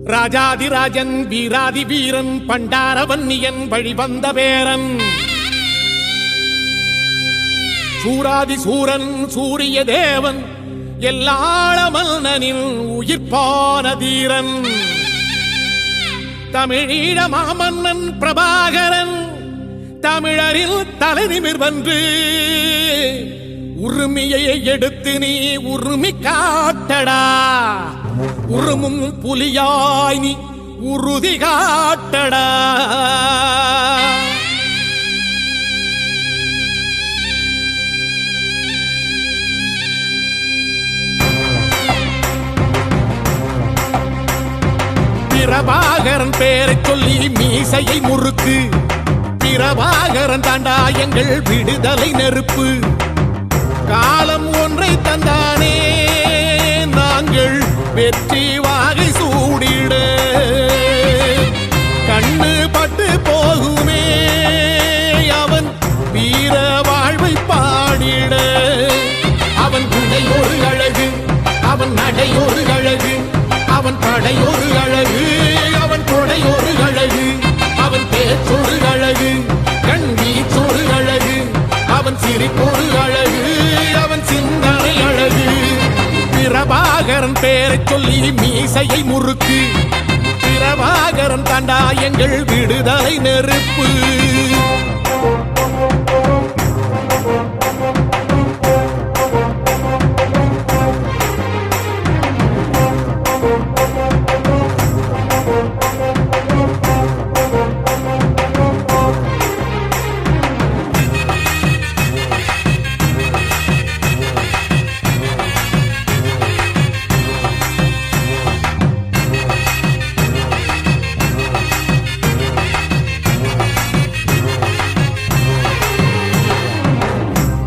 ராஜாதிராஜன் வீராதி வீரன் பண்டாரவன்னியன் வழிவந்த பேரன் சூராதி சூரன் சூரிய தேவன் எல்லாளமன்னனின் உயிர்ப்பான தீரன் தமிழீழ மாமன்னன் பிரபாகரன் தமிழரில் தலைநிமிர் வந்து உரிமையை எடுத்து நீ உரிமை காட்டடா உருமும் புலியாய் நீ உறுதி காட்டடா பிரபாகரன் பேரை சொல்லி மீசையை முறுக்கு பிரபாகரன் தாண்டா எங்கள் விடுதலை நெருப்பு காலம் ஒன்றை தந்தானே நாங்கள் வெற்றி வாகை சூடிட கண்ணு பட்டு போகுமே அவன் வீர வாழ்வை பாடிட அவன் குடை ஒரு அழகு அவன் நடை ஒரு அழகு அவன் படை ஒரு அழகு அவன் கொடை ஒரு அழகு அவன் பேச்சொரு அழகு கண் வீச்சொரு அழகு அவன் சிரிப்பொரு அழகு அவன் சிந்தனை அழகு பிரபாகரன் பேரை சொல்லி மீசையை முறுக்கு பிரபாகரன் தாண்டா எங்கள் விடுதலை நெருப்பு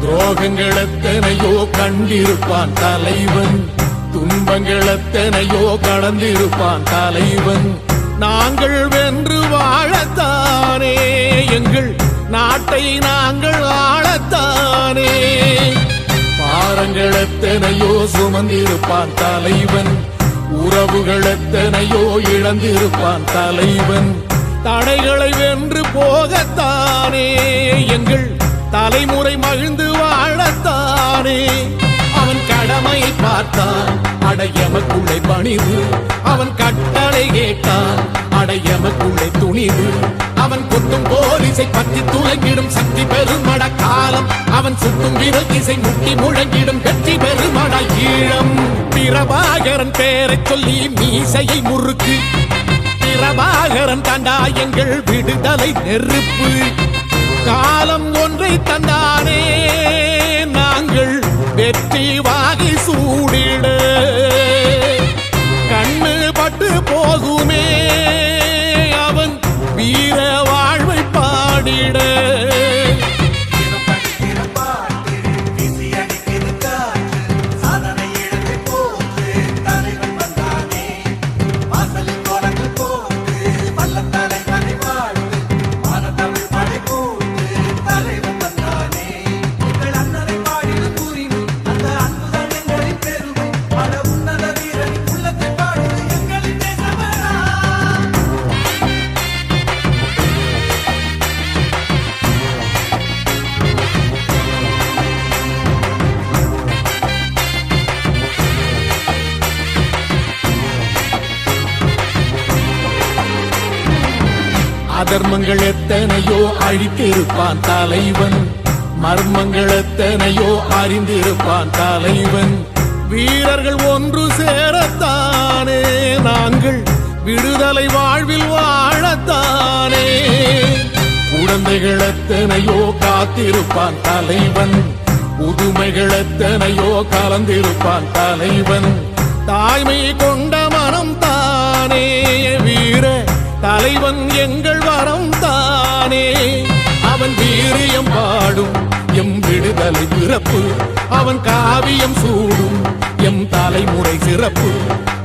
துரோகங்கள் எத்தனையோ கண்டிருப்பான் தலைவன் துன்பங்கள் எத்தனையோ கடந்திருப்பான் தலைவன் நாங்கள் வென்று வாழத்தானே எங்கள் நாட்டை நாங்கள் ஆளத்தானே பாரங்கள் எத்தனையோ சுமந்திருப்பான் தலைவன் உறவுகள் எத்தனையோ இழந்திருப்பான் தலைவன் தடைகளை வென்று போகத்தானே எங்கள் தலைமுறை மகிழ்ந்து வாழத்தானே அவன் கடமையை பார்த்தான் அடையமக்குள்ளே பணிவு அவன் கட்டளை கேட்டான் அடையமக்குள்ளே துணிவு அவன் கொத்தும் போலீசை பற்றி துளைக்கிடும் சக்தி பெருமட காலம் அவன் சுட்டும் விரல் திசை முட்டி முழங்கிடும் வெற்றி பெருமட ஈழம் பிரபாகரன் பேரை சொல்லி மீசையை முறுக்கு பிரபாகரன் தாண்டா எங்கள் விடுதலை நெருப்பு காலம் ஒன்றை தந்தானே நாங்கள் வெற்றி வாகை சூடிட கண்ணு பட்டு போகுமே அவன் வீர வாழ்வை பாடிட அதர்மங்கள் எத்தனையோ அழித்திருப்பான் தலைவன் மர்மங்கள் எத்தனையோ அறிந்திருப்பான் தலைவன் வீரர்கள் ஒன்று சேரத்தானே நாங்கள் விடுதலை வாழ்வில் வாழத்தானே குழந்தைகள் எத்தனையோ காத்திருப்பான் தலைவன் புதுமைகள் எத்தனையோ கலந்திருப்பான் தலைவன் தாய்மை கொண்ட மனம் தானே வீர தலைவன் எங்கள் வரம் தானே அவன் வீரியம் பாடும் எம் விடுதலை பிறப்பு அவன் காவியம் சூடும் எம் தலைமுறை சிறப்பு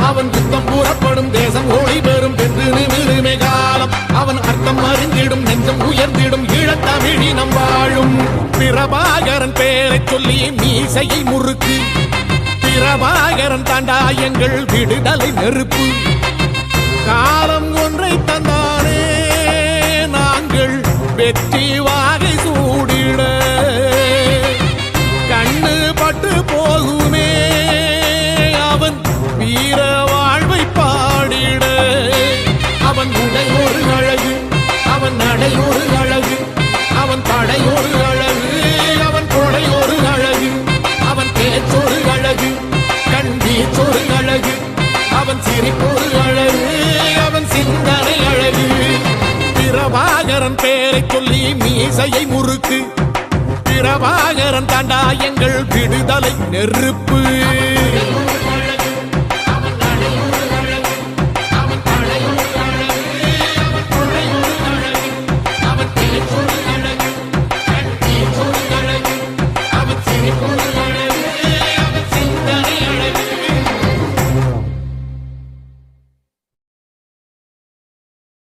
அவன் யுத்தம் கூறப்படும் தேசம் ஒளி பெறும் என்று நிமிருமே காலம் அவன் அர்த்தம் அறிந்திடும் நெஞ்சம் உயர்ந்திடும் ஈழத்தமிழினம் வாழும் பிரபாகரன் பேரை சொல்லி மீசையை முறுக்கு பிரபாகரன் தாண்டா எங்கள் விடுதலை நெருப்பு காலம் ஒன்றை தந்தானே நாங்கள் வெற்றி வாகை சூடிட கண்ணு பட்டு போகுமே அவன் வீர வாழ்வை பாடிட அவன் உடை ஒரு அழகு அவன் நடை ஒரு அழகு அவன் படை ஒரு அழகு அவன் கொடை ஒரு அழகு அவன் பேச்சொரு அழகு கண் வீச்சொரு அழகு அவன் சிரிப்பொரு அழகு அவன் சிந்தனை அழகு பிரபாகரன் பேரை சொல்லி மீசையை முறுக்கு பிரபாகரன் தாண்டா எங்கள் விடுதலை நெருப்பு